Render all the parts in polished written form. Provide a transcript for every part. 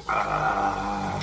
아,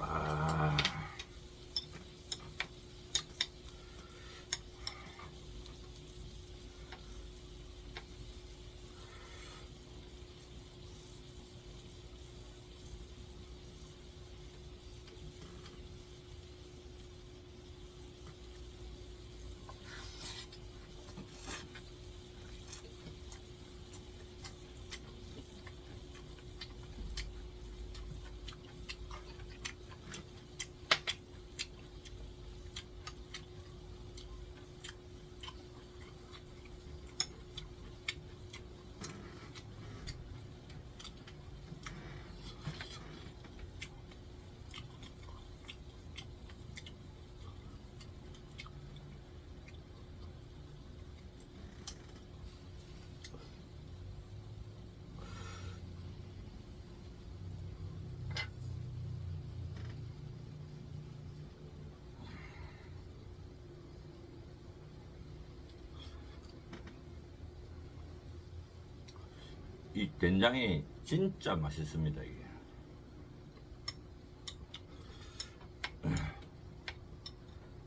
아, 이 된장이 진짜 맛있습니다, 이게.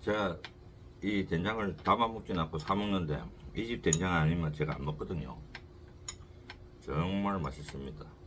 제가 이 된장을 담아 먹진 않고 사 먹는데 이 집 된장 아니면 제가 안 먹거든요. 정말 맛있습니다.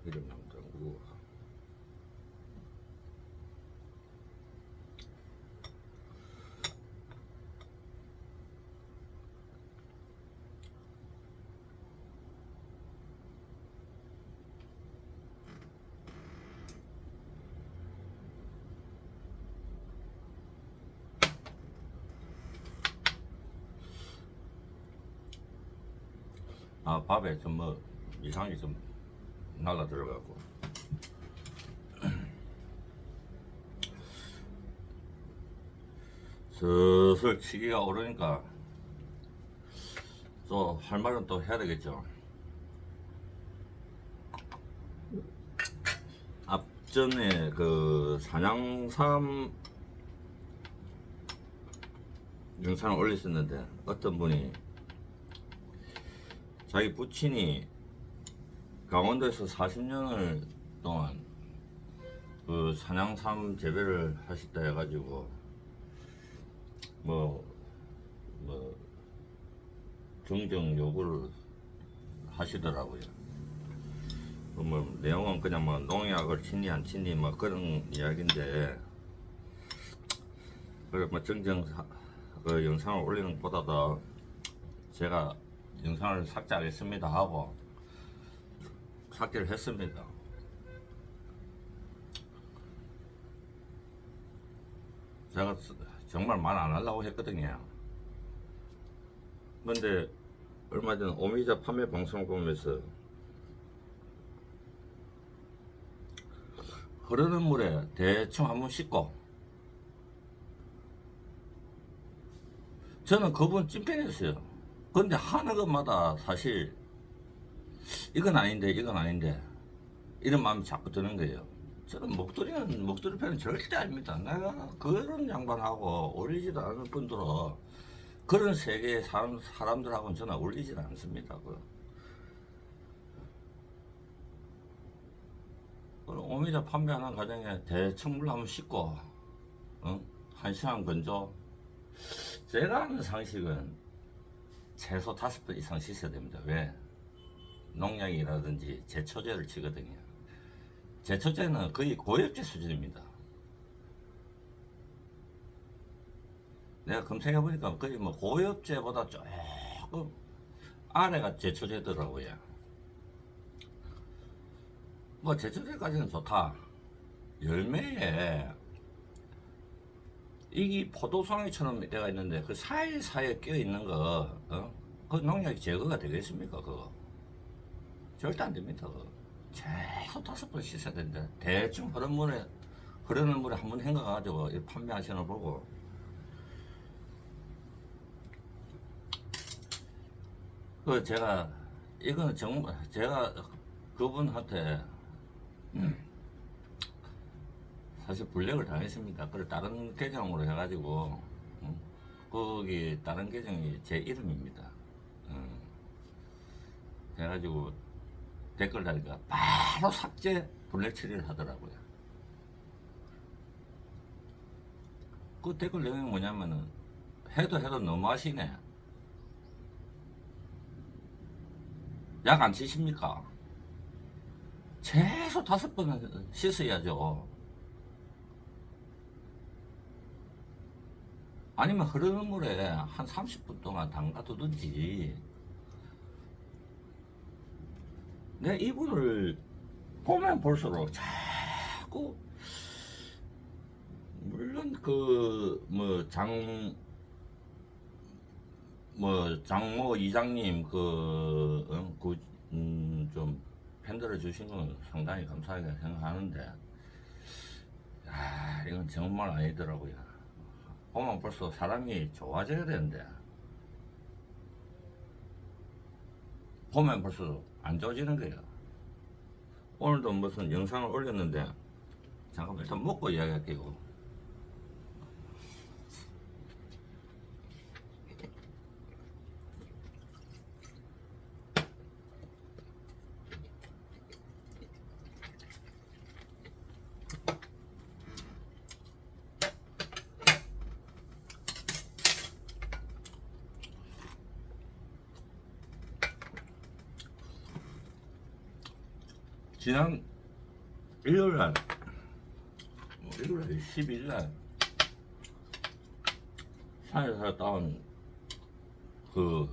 이름 담고. 아, 밥에 좀 뭐 이상하게 좀 날라 들어가고. 슬슬 치기가 오르니까 또 할 말은 또 해야 되겠죠. 앞전에 그 산양삼 영상을 올렸었는데 어떤 분이 자기 부친이 강원도에서 40년을 동안 그 산양삼 재배를 하셨다 해가지고 뭐 정정 요구를 하시더라고요. 뭐 내용은 그냥 뭐 농약을 친니 안 친니 뭐 그런 이야기인데, 그래 뭐 정정 그 영상을 올리는 것보다도 제가 영상을 삭제하겠습니다 하고 삭제를 했습니다. 제가 정말 말 안 하려고 했거든요. 근데 얼마 전 오미자 판매 방송을 보면서 흐르는 물에 대충 한번 씻고, 저는 그분 찐팬이었어요. 근데 하는 것마다 사실 이건 아닌데 이건 아닌데 이런 마음이 자꾸 드는 거예요. 저는 목도리 팬은 절대 아닙니다. 내가 그런 양반하고 어울리지도 않을 뿐더러 그런 세계의 사람들하고는 저는 어울리지 않습니다. 오미자 판매하는 과정에 대충 물 한번 씻고, 어? 1시간 건조. 제가 아는 상식은 최소 5번 이상 씻어야 됩니다. 왜? 농약이라든지 제초제를 치거든요. 제초제는 거의 고엽제 수준입니다. 내가 검색해보니까 거의 뭐 고엽제보다 조금 아래가 제초제더라고요. 뭐 제초제까지는 좋다. 열매에 이게 포도송이처럼 되어 있는데 그 사이사이에 끼어 있는 거, 그 농약이 제거가 되겠습니까? 그거 절대 안 됩니다. 그거 최소 5번 씻어야 되는데 대충 흐르는 물에 한번 헹궈가지고 판매하시는 보고, 그 제가 이거는 정말 제가 그분한테 사실 불력을 당했습니다. 그걸 다른 계정으로 해가지고, 거기 다른 계정이 제 이름입니다. 해가지고 댓글 다니까 바로 삭제 블랙 처리를 하더라고요. 그 댓글 내용이 뭐냐면은 해도 너무 하시네. 약 안 치십니까? 최소 5번은 씻어야죠. 아니면 흐르는 물에 한 30분 동안 담가두든지. 내 이분을 보면 볼수록 자꾸, 물론 장모 이장님 좀 팬들을 주신 건 상당히 감사하게 생각하는데, 이건 정말 아니더라고요. 보면 벌써 사람이 좋아져야 되는데 보면 벌써 안 좋아지는 거예요. 오늘도 무슨 영상을 올렸는데, 잠깐만 일단 먹고 이야기할게요. 지난 일요일날, 일요일 12일날 산에서 따온 그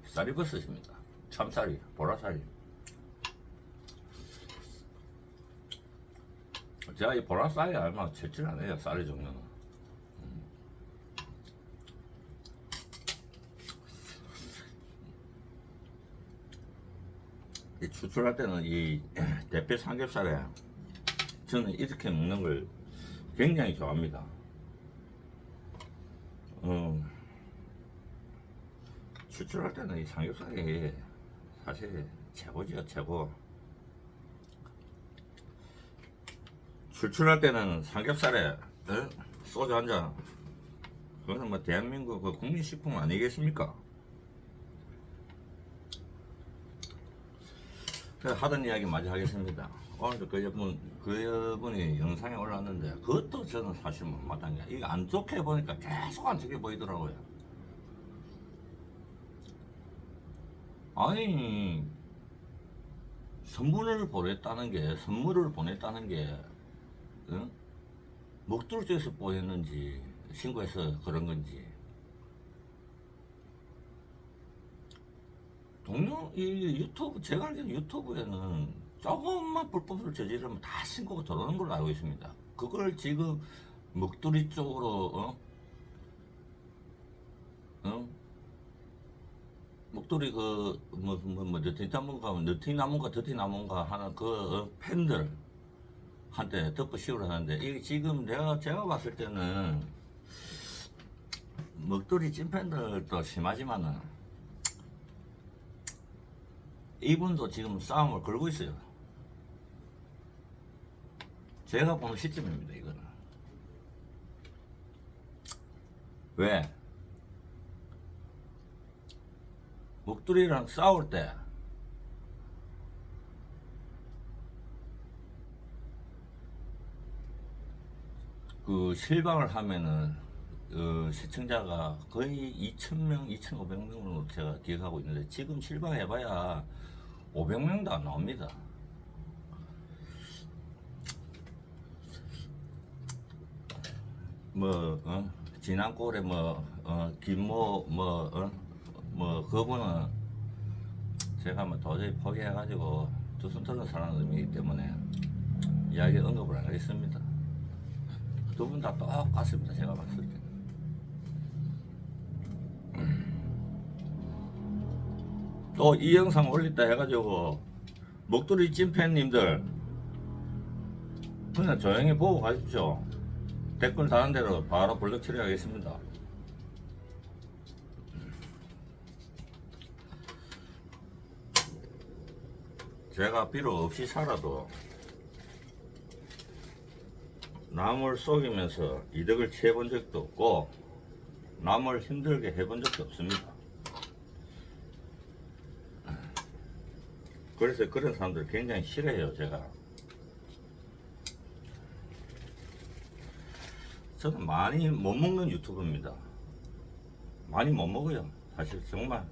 쌀이버섯입니다. 참쌀이, 보라쌀이. 제가 이 보라쌀이 얼마 채질 안 해요, 쌀의 종류는. 이 추출할 때는 이 대패 삼겹살에 저는 이렇게 먹는 걸 굉장히 좋아합니다. 추출할 때는 이 삼겹살이 사실 최고지요, 최고. 추출할 때는 삼겹살에 소주 한 잔, 그거는 뭐 대한민국 그 국민식품 아니겠습니까? 그래서 하던 이야기 마저 하겠습니다. 오늘도 그 여분이 영상에 올랐는데 그것도 저는 사실 못마땅한 게 이게 안 좋게 보니까 계속 안 좋게 보이더라고요. 아니 선물을 보냈다는 게 응? 먹돌 쪽에서 보냈는지 신고해서 그런 건지 이 유튜브 제가 알기로 유튜브에는 조금만 불법을 저지르면 다 신고가 들어오는 걸로 알고 있습니다. 그걸 지금 먹돌이 쪽으로 목도리 느티나무인가 더티나무인가 하는 그 팬들 한테 덮어 씌우려 하는데 이게 지금 제가 봤을 때는 먹돌이 찐팬들도 심하지만은 이분도 지금 싸움을 걸고 있어요. 제가 보는 시점입니다, 이거는. 왜? 목도리랑 싸울 때 그 실방을 하면은 시청자가 거의 2,000명, 2,500명으로 제가 기억하고 있는데 지금 실방 해봐야 500명도 안 나옵니다. 지난 꼴에 김모 그분은 제가 도저히 포기해가지고 두 손 들어 사람이기 때문에 이야기 언급을 안 하겠습니다. 두 분 다 똑같습니다, 제가 봤을 때. 또 이 영상 올렸다 해가지고 목도리 찐팬님들 그냥 조용히 보고 가십시오. 댓글 다는 대로 바로 블럭 처리하겠습니다. 제가 비록 없이 살아도 남을 속이면서 이득을 취해본 적도 없고 남을 힘들게 해본 적도 없습니다. 그래서 그런 사람들 굉장히 싫어해요, 제가. 저는 많이 못 먹는 유튜브입니다. 많이 못 먹어요. 사실 정말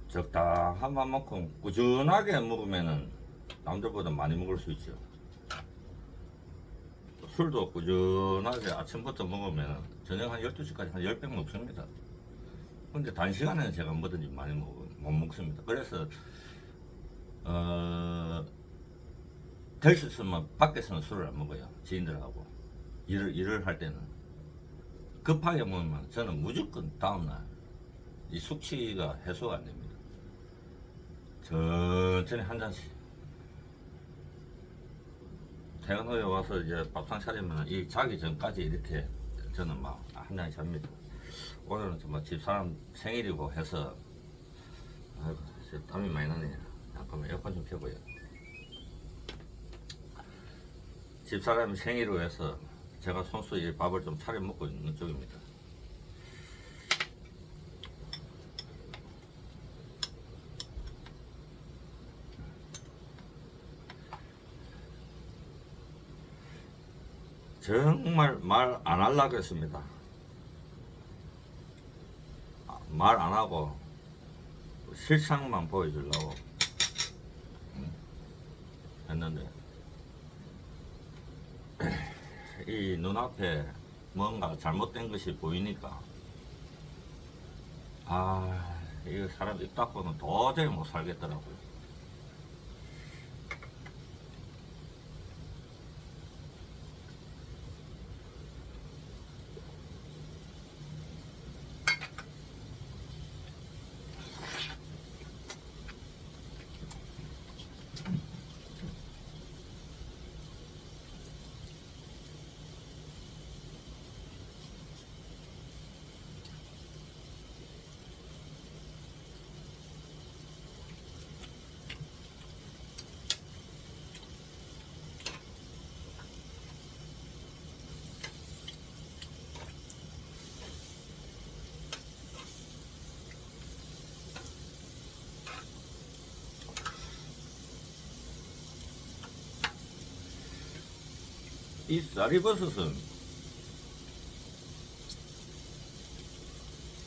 적당한 만큼 꾸준하게 먹으면은 남들보다 많이 먹을 수 있죠. 술도 꾸준하게 아침부터 먹으면 저녁 한 12시까지 한 10병 먹습니다. 근데 단시간에는 제가 뭐든지 많이 못 먹습니다. 그래서 될 수 있으면 밖에서는 술을 안 먹어요. 지인들하고 일을 할 때는 급하게 먹으면 저는 무조건 다음날 이 숙취가 해소가 안 됩니다. 천천히 한 잔씩 퇴근 후에 와서 이제 밥상 차리면 이 자기 전까지 이렇게 저는 막 한 잔씩 잡니다. 오늘은 정말 집사람 생일이고 해서 아이고 땀이 많이 나네요. 잠깐만 에어컨 좀 켜고요. 집사람 생일로 해서 제가 손수에 밥을 좀 차려 먹고 있는 쪽입니다. 정말 말 안 하려고 했습니다. 말 안 하고 실상만 보여주려고. 있는데 이 눈앞에 뭔가 잘못된 것이 보이니까 이거 사람 입 닫고는 도저히 못 살겠더라고요. 이 쌀이버섯은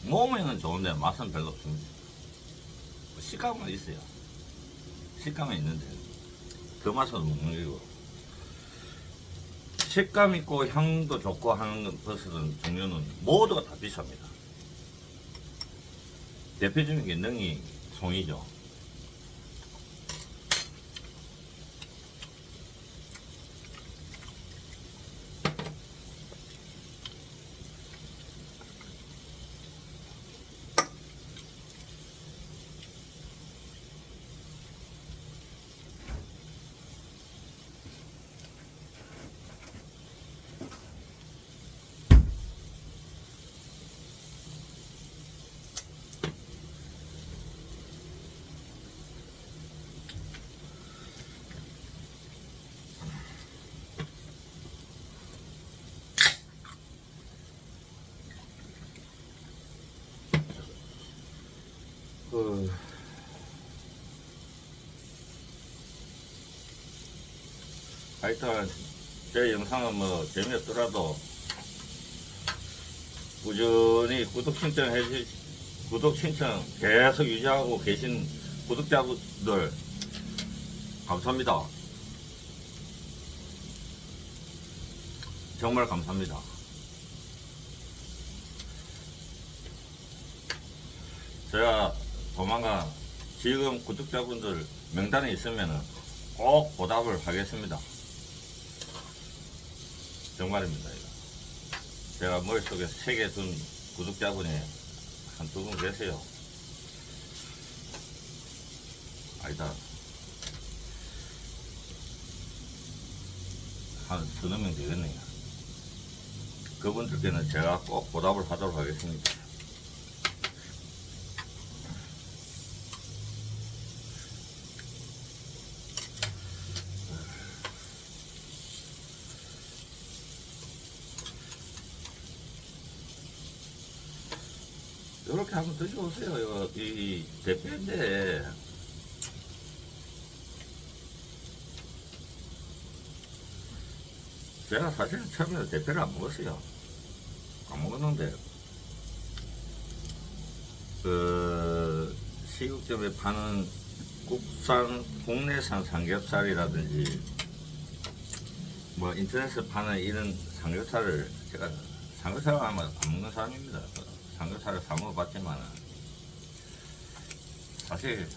몸에는 좋은데 맛은 별로 없습니다. 식감은 있어요. 식감은 있는데 그 맛은 먹는 거고, 식감 있고 향도 좋고 하는 버섯은 종류는 모두가 다 비쌉니다. 대표적인 게 능이 송이죠. 하여튼 제 영상은 뭐 재미없더라도 꾸준히 구독 신청 계속 유지하고 계신 구독자분들 감사합니다. 정말 감사합니다. 제가 조만간 지금 구독자분들 명단에 있으면은 꼭 보답을 하겠습니다. 정말입니다. 이거. 제가 머릿속에 3개 둔 구독자분이 한 2분 계세요. 아니다. 한 3명 되겠네요. 그분들께는 제가 꼭 보답을 하도록 하겠습니다. 이렇게 한번 드셔보세요. 이거, 이 대패인데, 제가 사실 처음에 대패를 안 먹었어요. 안 먹었는데, 시국점에 파는 국내산 삼겹살이라든지, 뭐, 인터넷에 파는 이런 삼겹살을, 제가 삼겹살을 아마 안 먹는 사람입니다. 삼겹살을 사 먹어봤지만 사실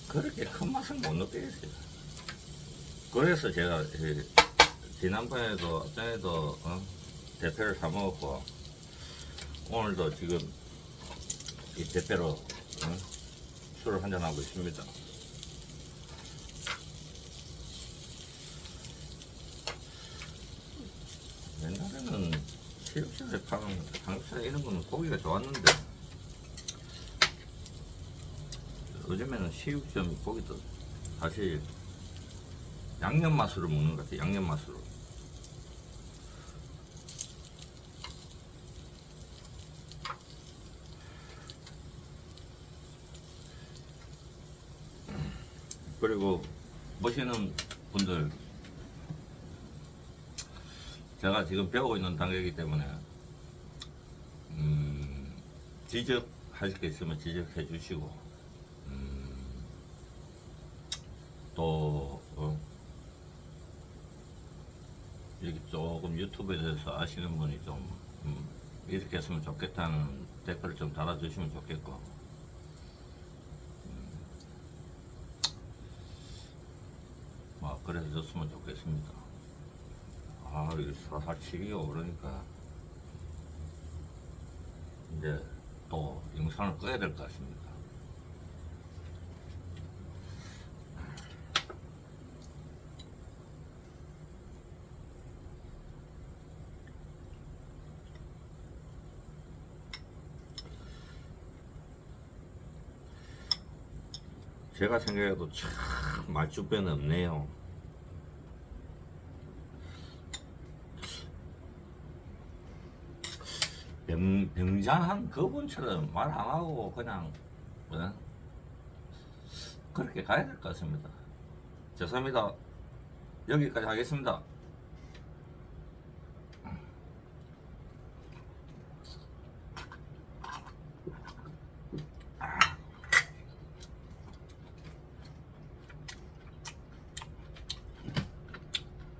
그렇게 큰 맛을 못 느끼겠어요. 그래서 제가 지난번에도 어전에도 대패를 사 먹었고 오늘도 지금 이 대패로 술을 한잔 하고 있습니다. 옛날에는 체육시장에 파는 삼겹살 이런 거는 고기가 좋았는데 요즘에는 시육점 고기도 사실 양념 맛으로 먹는 것 같아요. 양념 맛으로. 그리고 보시는 분들 제가 지금 배우고 있는 단계이기 때문에 지적할 게 있으면 지적해 주시고 또 여기 조금 유튜브에 대해서 아시는 분이 좀 이렇게 했으면 좋겠다는 댓글 좀 달아주시면 좋겠고, 뭐 그래서 줬으면 좋겠습니다. 아, 이거 447이요. 그러니까 이제 또 영상을 꺼야 될 것 같습니다. 제가 생각해도 참 말주변 없네요. 병장한 그분처럼 말 안 하고 그냥 그렇게 가야 될 것 같습니다. 죄송합니다. 여기까지 하겠습니다.